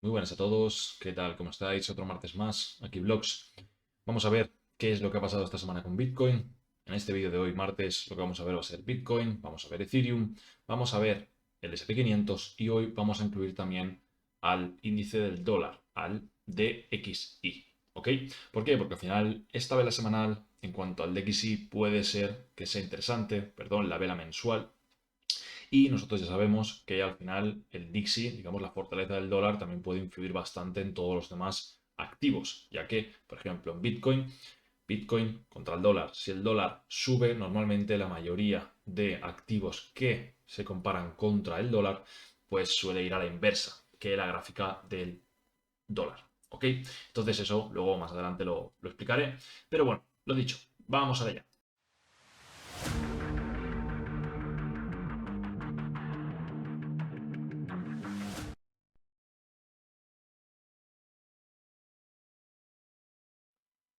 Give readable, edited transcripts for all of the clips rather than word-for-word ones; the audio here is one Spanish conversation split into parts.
Muy buenas a todos, ¿qué tal? ¿Cómo estáis? Otro martes más, aquí Vlogs. Vamos a ver qué es lo que ha pasado esta semana con Bitcoin. En este vídeo de hoy, martes, lo que vamos a ver va a ser Bitcoin, vamos a ver Ethereum, vamos a ver el S&P 500 y hoy vamos a incluir también al índice del dólar, al DXY. ¿Ok? ¿Por qué? Porque al final esta vela semanal, en cuanto al DXY, puede ser que sea interesante, perdón, la vela mensual, y nosotros ya sabemos que al final el Dixie, digamos la fortaleza del dólar, también puede influir bastante en todos los demás activos, ya que, por ejemplo, en Bitcoin contra el dólar, si el dólar sube, normalmente la mayoría de activos que se comparan contra el dólar, pues suele ir a la inversa que la gráfica del dólar. ¿Ok? Entonces eso luego más adelante lo explicaré. Pero bueno, lo dicho, vamos allá.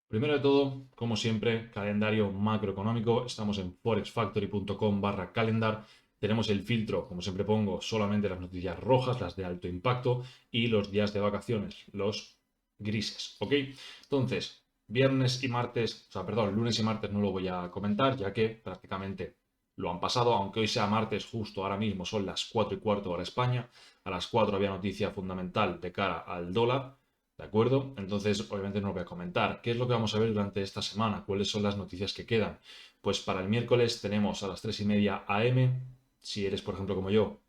Primero de todo, como siempre, calendario macroeconómico. Estamos en forexfactory.com/calendar. Tenemos el filtro, como siempre pongo, solamente las noticias rojas, las de alto impacto, y los días de vacaciones, los grises. ¿Ok? Entonces, viernes y martes, o sea, perdón, lunes y martes no lo voy a comentar, ya que prácticamente lo han pasado, aunque hoy sea martes, justo ahora mismo son las 4:15 hora España. A las 4 había noticia fundamental de cara al dólar. ¿De acuerdo? Entonces, obviamente no lo voy a comentar. ¿Qué es lo que vamos a ver durante esta semana? ¿Cuáles son las noticias que quedan? Pues para el miércoles tenemos a las 3:30 AM. Si eres, por ejemplo, como yo,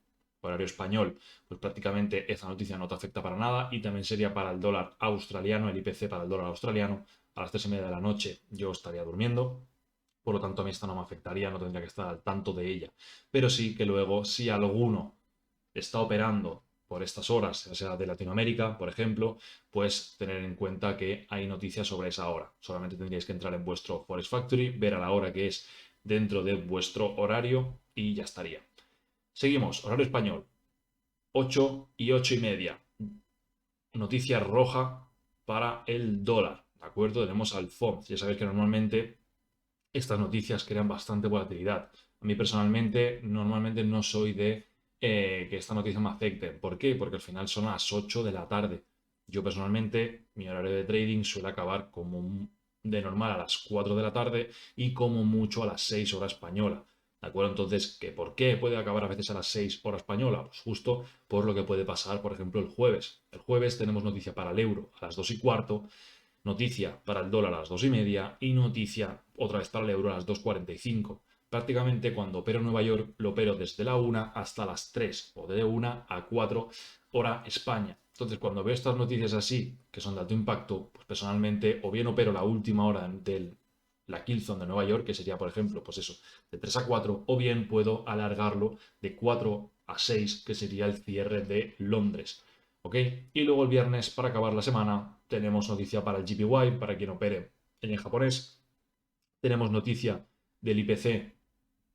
horario español, pues prácticamente esa noticia no te afecta para nada. Y también sería para el dólar australiano, el IPC para el dólar australiano. A las 3:30 de la noche yo estaría durmiendo. Por lo tanto, a mí esta no me afectaría, no tendría que estar al tanto de ella. Pero sí que luego, si alguno está operando por estas horas, ya sea de Latinoamérica, por ejemplo, pues tener en cuenta que hay noticias sobre esa hora. Solamente tendríais que entrar en vuestro Forex Factory, ver a la hora que es dentro de vuestro horario y ya estaría. Seguimos, horario español, 8:30. Noticia roja para el dólar, ¿de acuerdo? Tenemos al FOMC. Ya sabéis que normalmente estas noticias crean bastante volatilidad. A mí personalmente, normalmente no soy de que esta noticia me afecte. ¿Por qué? Porque al final son las 8 de la tarde. Yo personalmente, mi horario de trading suele acabar como de normal a las 4 de la tarde y como mucho a las 6 horas española. ¿De acuerdo? Entonces, ¿por qué puede acabar a veces a las 6 horas española? Pues justo por lo que puede pasar, por ejemplo, el jueves. El jueves tenemos noticia para el euro a las 2:15, noticia para el dólar a las 2:30 y noticia otra vez para el euro a las 2:45. Prácticamente cuando opero en Nueva York lo opero desde la 1 hasta las 3 o de 1 a 4 hora España. Entonces cuando veo estas noticias así, que son de alto impacto, pues personalmente o bien opero la última hora de la Killzone de Nueva York, que sería por ejemplo, pues eso, de 3 a 4, o bien puedo alargarlo de 4 a 6, que sería el cierre de Londres. ¿Ok? Y luego el viernes, para acabar la semana, tenemos noticia para el JPY, para quien opere en el japonés. Tenemos noticia del IPC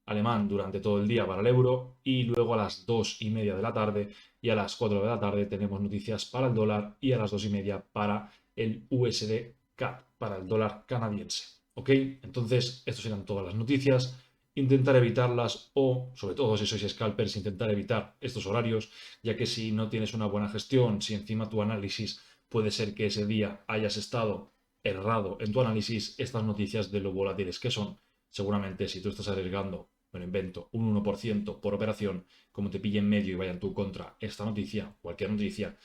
alemán durante todo el día para el euro. Y luego a las 2:30 de la tarde y a las 4 de la tarde tenemos noticias para el dólar y a las 2:30 para el USD CAD, para el dólar canadiense. ¿Ok? Entonces, estas eran todas las noticias. Intentar evitarlas o, sobre todo si sois scalpers, intentar evitar estos horarios, ya que si no tienes una buena gestión, si encima tu análisis puede ser que ese día hayas estado errado en tu análisis, estas noticias de lo volátiles que son, seguramente si tú estás arriesgando, me lo invento, un 1% por operación, como te pille en medio y vaya en tu contra esta noticia, cualquier noticia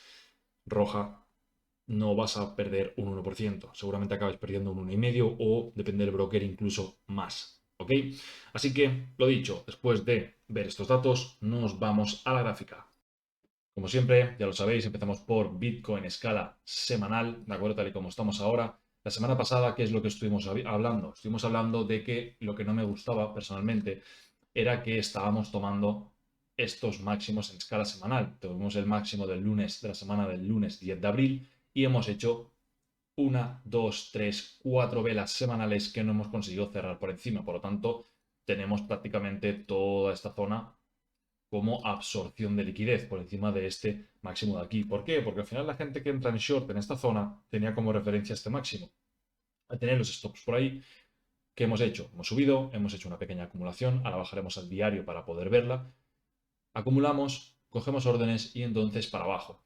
roja, no vas a perder un 1%. Seguramente acabes perdiendo un 1,5% o, depende del broker, incluso más. ¿Ok? Así que, lo dicho, después de ver estos datos, nos vamos a la gráfica. Como siempre, ya lo sabéis, empezamos por Bitcoin escala semanal, ¿de acuerdo? Tal y como estamos ahora. La semana pasada, ¿qué es lo que estuvimos hablando? Estuvimos hablando de que lo que no me gustaba personalmente era que estábamos tomando estos máximos en escala semanal. Tuvimos el máximo del lunes, de la semana del lunes 10 de abril, y hemos hecho una, dos, tres, cuatro velas semanales que no hemos conseguido cerrar por encima. Por lo tanto, tenemos prácticamente toda esta zona como absorción de liquidez por encima de este máximo de aquí. ¿Por qué? Porque al final la gente que entra en short en esta zona tenía como referencia este máximo. A tener los stops por ahí. ¿Qué hemos hecho? Hemos subido, hemos hecho una pequeña acumulación, ahora bajaremos al diario para poder verla. Acumulamos, cogemos órdenes y entonces para abajo.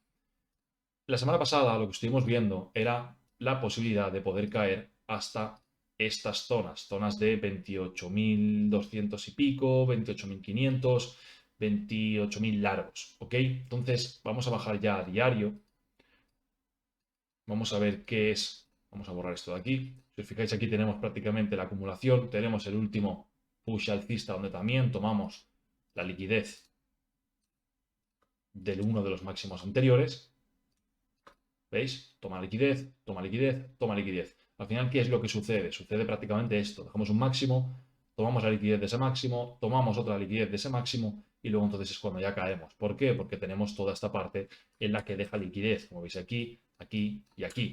La semana pasada lo que estuvimos viendo era la posibilidad de poder caer hasta estas zonas de 28.200 y pico, 28.500, 28.000 largos, ¿ok? Entonces vamos a bajar ya a diario. Vamos a ver qué es. Vamos a borrar esto de aquí. Si os fijáis, aquí tenemos prácticamente la acumulación. Tenemos el último push alcista donde también tomamos la liquidez del uno de los máximos anteriores. ¿Veis? Toma liquidez, toma liquidez, toma liquidez. Al final, ¿qué es lo que sucede? Sucede prácticamente esto. Dejamos un máximo, tomamos la liquidez de ese máximo, tomamos otra liquidez de ese máximo y luego entonces es cuando ya caemos. ¿Por qué? Porque tenemos toda esta parte en la que deja liquidez, como veis aquí, aquí y aquí.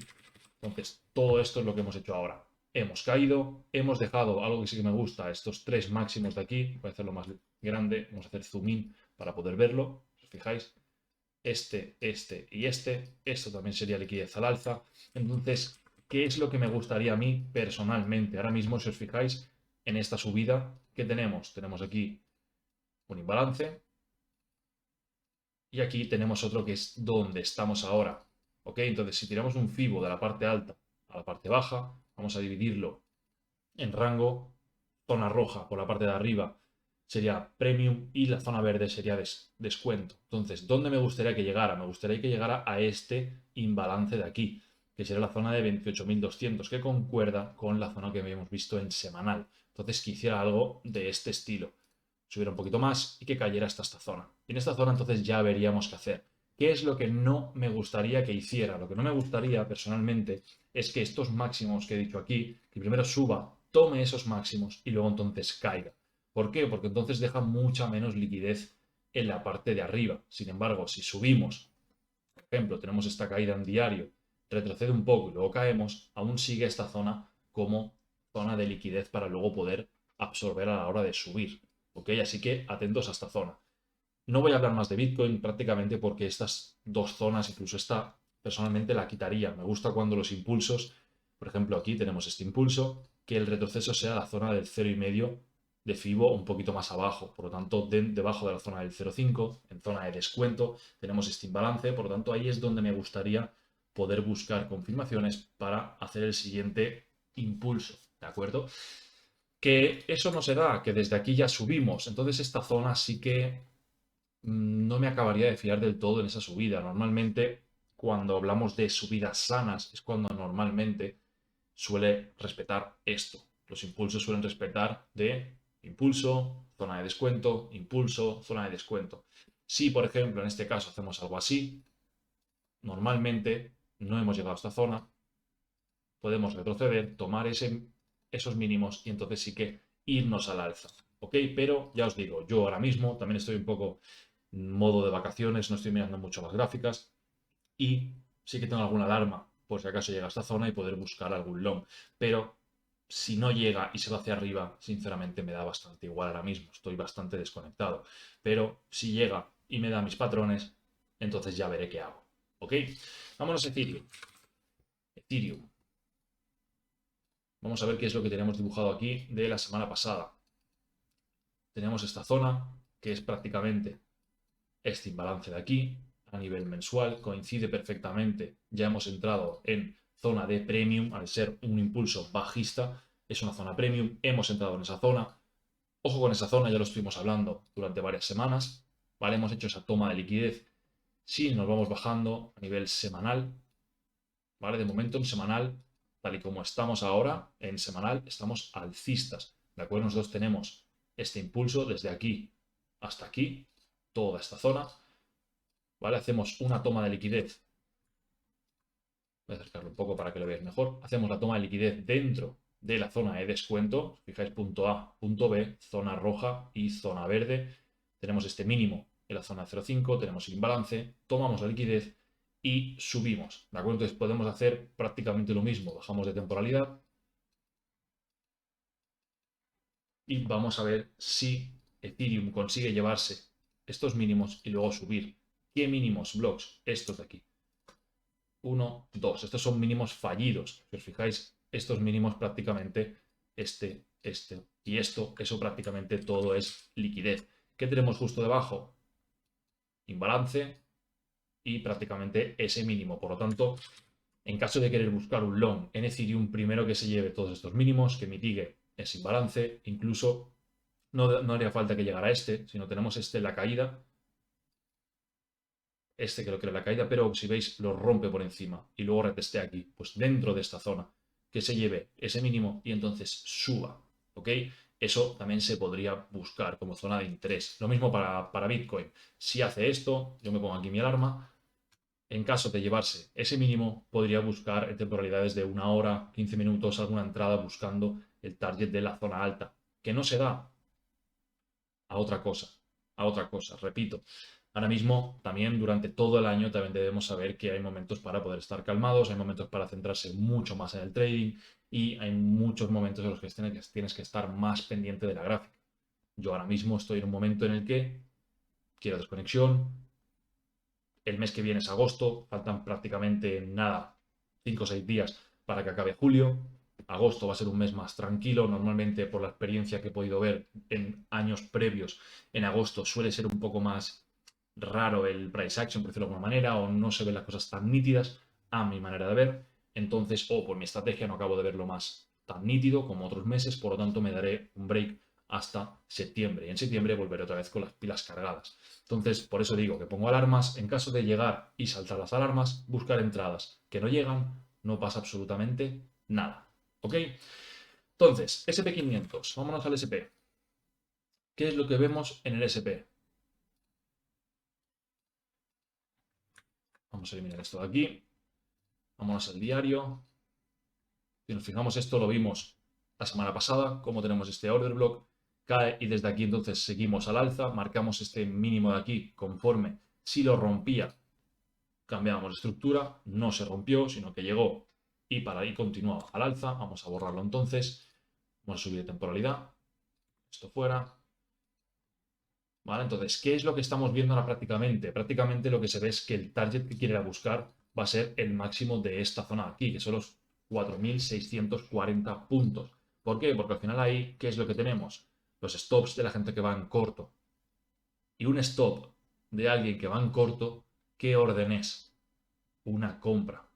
Entonces, todo esto es lo que hemos hecho ahora. Hemos caído, hemos dejado algo que sí que me gusta, estos tres máximos de aquí. Voy a hacerlo más grande, vamos a hacer zoom in para poder verlo. Si os fijáis, este y este. Esto también sería liquidez al alza. Entonces, ¿qué es lo que me gustaría a mí personalmente? Ahora mismo, si os fijáis, en esta subida, ¿qué tenemos? Tenemos aquí un imbalance y aquí tenemos otro que es donde estamos ahora. ¿Ok? Entonces, si tiramos un fibo de la parte alta a la parte baja, vamos a dividirlo en rango. Zona roja por la parte de arriba sería premium y la zona verde sería descuento. Entonces, ¿dónde me gustaría que llegara? Me gustaría que llegara a este imbalance de aquí, que sería la zona de 28.200, que concuerda con la zona que habíamos visto en semanal. Entonces, que hiciera algo de este estilo, subiera un poquito más y que cayera hasta esta zona. Y en esta zona entonces ya veríamos qué hacer. ¿Qué es lo que no me gustaría que hiciera? Lo que no me gustaría personalmente es que estos máximos que he dicho aquí, que primero suba, tome esos máximos y luego entonces caiga. ¿Por qué? Porque entonces deja mucha menos liquidez en la parte de arriba. Sin embargo, si subimos, por ejemplo, tenemos esta caída en diario, retrocede un poco y luego caemos, aún sigue esta zona como zona de liquidez para luego poder absorber a la hora de subir. ¿Ok? Así que atentos a esta zona. No voy a hablar más de Bitcoin prácticamente porque estas dos zonas, incluso esta, personalmente la quitaría. Me gusta cuando los impulsos, por ejemplo, aquí tenemos este impulso, que el retroceso sea la zona del 0,5 de Fibo un poquito más abajo. Por lo tanto, debajo de la zona del 0,5, en zona de descuento, tenemos este imbalance. Por lo tanto, ahí es donde me gustaría poder buscar confirmaciones para hacer el siguiente impulso. ¿De acuerdo? Que eso no se da, que desde aquí ya subimos. Entonces, esta zona sí que no me acabaría de fiar del todo en esa subida. Normalmente, cuando hablamos de subidas sanas, es cuando normalmente suele respetar esto. Los impulsos suelen respetar de impulso, zona de descuento, impulso, zona de descuento. Si, por ejemplo, en este caso hacemos algo así, normalmente no hemos llegado a esta zona, podemos retroceder, tomar esos mínimos y entonces sí que irnos al alza. ¿Ok? Pero ya os digo, yo ahora mismo también estoy un poco en modo de vacaciones, no estoy mirando mucho las gráficas y sí que tengo alguna alarma por si acaso llega a esta zona y poder buscar algún long. Pero si no llega y se va hacia arriba, sinceramente me da bastante igual ahora mismo, estoy bastante desconectado. Pero si llega y me da mis patrones, entonces ya veré qué hago. ¿Ok? Vámonos a Ethereum. Ethereum. Vamos a ver qué es lo que tenemos dibujado aquí de la semana pasada. Tenemos esta zona, que es prácticamente este imbalance de aquí, a nivel mensual, coincide perfectamente. Ya hemos entrado en zona de premium, al ser un impulso bajista, es una zona premium, hemos entrado en esa zona. Ojo con esa zona, ya lo estuvimos hablando durante varias semanas, ¿vale? Hemos hecho esa toma de liquidez. Si nos vamos bajando a nivel semanal, ¿vale? De momento en semanal, tal y como estamos ahora, en semanal estamos alcistas, ¿de acuerdo? Nosotros tenemos este impulso desde aquí hasta aquí, toda esta zona, ¿vale? Hacemos una toma de liquidez, voy a acercarlo un poco para que lo veáis mejor, hacemos la toma de liquidez dentro de la zona de descuento, fijáis punto A, punto B, zona roja y zona verde, tenemos este mínimo en la zona 0,5, tenemos el imbalance, tomamos la liquidez y subimos, ¿de acuerdo? Entonces podemos hacer prácticamente lo mismo, bajamos de temporalidad y vamos a ver si Ethereum consigue llevarse estos mínimos y luego subir. ¿Qué mínimos? Blocks, estos de aquí. 1, 2. Estos son mínimos fallidos. Si os fijáis, estos mínimos prácticamente, este y esto, eso prácticamente todo es liquidez. ¿Qué tenemos justo debajo? Imbalance, y prácticamente ese mínimo. Por lo tanto, en caso de querer buscar un long en Ethereum, primero que se lleve todos estos mínimos, que mitigue ese imbalance, incluso no haría falta que llegara este, sino tenemos este en la caída, este que lo crea la caída, pero si veis lo rompe por encima y luego reteste aquí, pues dentro de esta zona, que se lleve ese mínimo y entonces suba, ¿ok? Eso también se podría buscar como zona de interés. Lo mismo para Bitcoin. Si hace esto, yo me pongo aquí mi alarma, en caso de llevarse ese mínimo, podría buscar en temporalidades de 1 hora, 15 minutos, alguna entrada buscando el target de la zona alta, que no se da a otra cosa, a otra cosa, repito. Ahora mismo, también durante todo el año, también debemos saber que hay momentos para poder estar calmados, hay momentos para centrarse mucho más en el trading y hay muchos momentos en los que tienes que estar más pendiente de la gráfica. Yo ahora mismo estoy en un momento en el que quiero desconexión, el mes que viene es agosto, faltan prácticamente nada, 5 o 6 días para que acabe julio. Agosto va a ser un mes más tranquilo, normalmente por la experiencia que he podido ver en años previos, en agosto suele ser un poco más raro el price action, por decirlo de alguna manera, o no se ven las cosas tan nítidas a mi manera de ver. Entonces, o por mi estrategia no acabo de verlo más tan nítido como otros meses, por lo tanto me daré un break hasta septiembre. Y en septiembre volveré otra vez con las pilas cargadas. Entonces, por eso digo que pongo alarmas. En caso de llegar y saltar las alarmas, buscar entradas que no llegan, no pasa absolutamente nada. ¿Ok? Entonces, SP500. Vámonos al SP. ¿Qué es lo que vemos en el SP? Vamos a eliminar esto de aquí. Vámonos al diario. Si nos fijamos, esto lo vimos la semana pasada, como tenemos este order block, cae y desde aquí entonces seguimos al alza, marcamos este mínimo de aquí conforme si lo rompía, cambiábamos de estructura, no se rompió, sino que llegó y para ahí continuaba al alza. Vamos a borrarlo entonces, vamos a subir de temporalidad, esto fuera. ¿Vale? Entonces, ¿qué es lo que estamos viendo ahora prácticamente? Prácticamente lo que se ve es que el target que quiere buscar va a ser el máximo de esta zona aquí, que son los 4.640 puntos. ¿Por qué? Porque al final ahí, ¿qué es lo que tenemos? Los stops de la gente que va en corto. Y un stop de alguien que va en corto, ¿qué orden es? Una compra.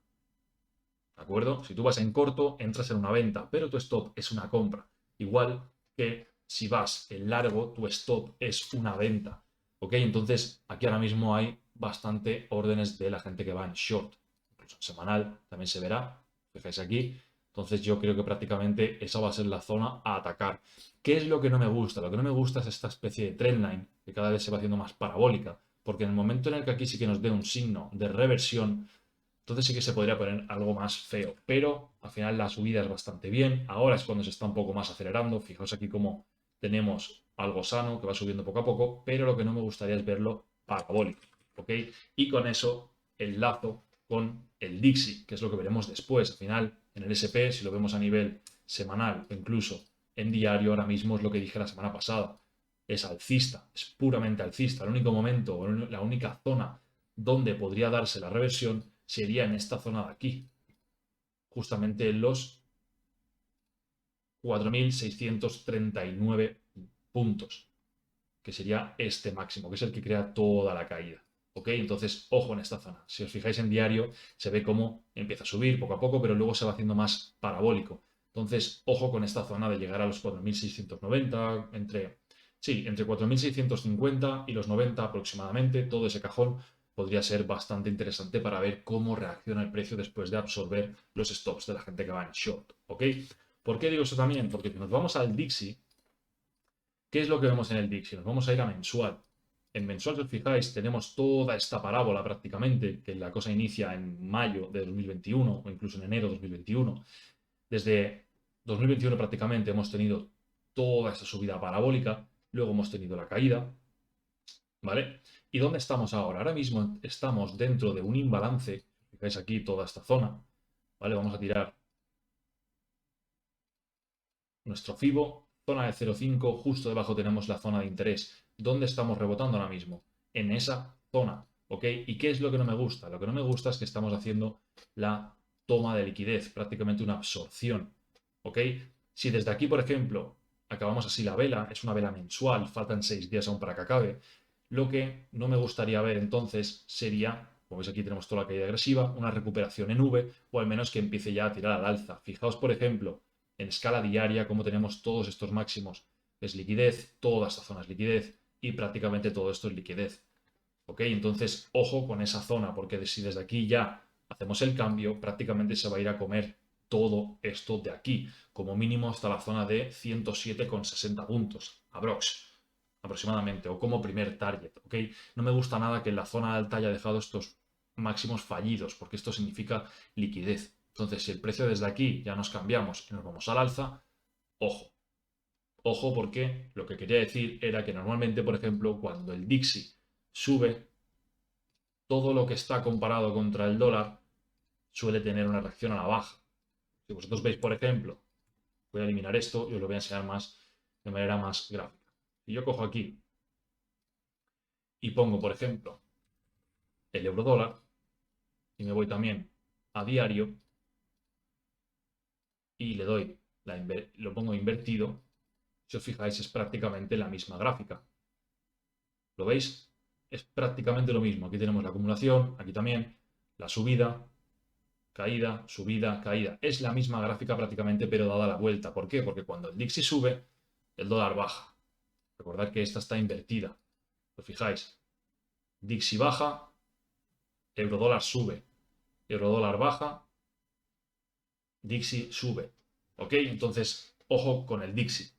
¿De acuerdo? Si tú vas en corto, entras en una venta, pero tu stop es una compra. Igual que si vas en largo, tu stop es una venta. ¿Ok? Entonces, aquí ahora mismo hay bastante órdenes de la gente que va en short. Incluso en semanal también se verá. Fijáis aquí. Entonces, yo creo que prácticamente esa va a ser la zona a atacar. ¿Qué es lo que no me gusta? Lo que no me gusta es esta especie de trendline que cada vez se va haciendo más parabólica. Porque en el momento en el que aquí sí que nos dé un signo de reversión, entonces sí que se podría poner algo más feo, pero al final la subida es bastante bien. Ahora es cuando se está un poco más acelerando. Fijaos aquí como tenemos algo sano que va subiendo poco a poco, pero lo que no me gustaría es verlo parabólico, ¿ok? Y con eso enlazo con el Dixie, que es lo que veremos después. Al final, en el SP, si lo vemos a nivel semanal o incluso en diario, ahora mismo es lo que dije la semana pasada. Es alcista, es puramente alcista. El único momento, o la única zona donde podría darse la reversión sería en esta zona de aquí, justamente en los 4.639 puntos, que sería este máximo, que es el que crea toda la caída. ¿Ok? Entonces, ojo en esta zona. Si os fijáis en diario, se ve cómo empieza a subir poco a poco, pero luego se va haciendo más parabólico. Entonces, ojo con esta zona de llegar a los 4.690, entre 4.650 y los 90 aproximadamente, todo ese cajón podría ser bastante interesante para ver cómo reacciona el precio después de absorber los stops de la gente que va en short. ¿Ok? ¿Por qué digo eso también? Porque si nos vamos al Dixie, ¿qué es lo que vemos en el Dixie? Nos vamos a ir a mensual. En mensual, si os fijáis, tenemos toda esta parábola prácticamente, que la cosa inicia en mayo de 2021 o incluso en enero de 2021. Desde 2021 prácticamente hemos tenido toda esta subida parabólica, luego hemos tenido la caída, ¿vale? ¿Y dónde estamos ahora? Ahora mismo estamos dentro de un imbalance, fijáis aquí toda esta zona, ¿vale? Vamos a tirar nuestro FIBO, zona de 0,5, justo debajo tenemos la zona de interés. ¿Dónde estamos rebotando ahora mismo? En esa zona, ¿ok? ¿Y qué es lo que no me gusta? Lo que no me gusta es que estamos haciendo la toma de liquidez, prácticamente una absorción, ¿ok? Si desde aquí, por ejemplo, acabamos así la vela, es una vela mensual, faltan 6 días aún para que acabe, lo que no me gustaría ver entonces sería como veis aquí tenemos toda la caída agresiva, una recuperación en V, o al menos que empiece ya a tirar al alza. Fijaos, por ejemplo, en escala diaria, cómo tenemos todos estos máximos. Es liquidez, toda esta zona es liquidez, y prácticamente todo esto es liquidez. ¿Ok? Entonces, ojo con esa zona, porque si desde aquí ya hacemos el cambio, prácticamente se va a ir a comer todo esto de aquí, como mínimo hasta la zona de 107,60 puntos, aproximadamente, o como primer target, ¿ok? No me gusta nada que en la zona alta haya dejado estos máximos fallidos, porque esto significa liquidez. Entonces, si el precio desde aquí ya nos cambiamos y nos vamos al alza, ojo. Ojo porque lo que quería decir era que normalmente, por ejemplo, cuando el Dixie sube, todo lo que está comparado contra el dólar suele tener una reacción a la baja. Si vosotros veis, por ejemplo, voy a eliminar esto y os lo voy a enseñar más de manera más gráfica. Si yo cojo aquí y pongo, por ejemplo, el euro dólar y me voy también a diario y le doy, lo pongo invertido, si os fijáis es prácticamente la misma gráfica. ¿Lo veis? Es prácticamente lo mismo. Aquí tenemos la acumulación, aquí también, la subida, caída, subida, caída. Es la misma gráfica prácticamente, pero dada la vuelta. ¿Por qué? Porque cuando el Dixie sube, el dólar baja. Recordad que esta está invertida. ¿Os fijáis? Dixie baja, eurodólar sube. Eurodólar baja, Dixie sube. ¿Ok? Entonces, ojo con el Dixie.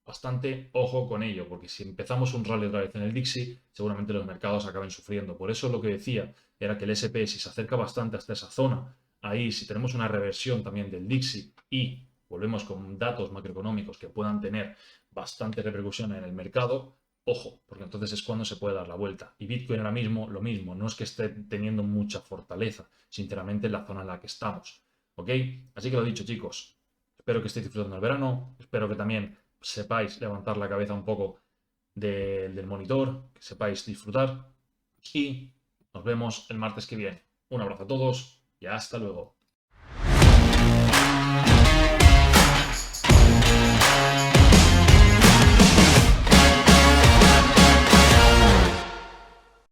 Bastante ojo con ello, porque si empezamos un rally otra vez en el Dixie, seguramente los mercados acaben sufriendo. Por eso lo que decía era que el SP, si se acerca bastante hasta esa zona, ahí si tenemos una reversión también del Dixie y volvemos con datos macroeconómicos que puedan tener bastante repercusión en el mercado, ojo, porque entonces es cuando se puede dar la vuelta. Y Bitcoin ahora mismo lo mismo, no es que esté teniendo mucha fortaleza, sinceramente, en la zona en la que estamos. ¿Ok? Así que lo dicho, chicos. Espero que estéis disfrutando del verano, espero que también sepáis levantar la cabeza un poco del monitor, que sepáis disfrutar y nos vemos el martes que viene. Un abrazo a todos y hasta luego.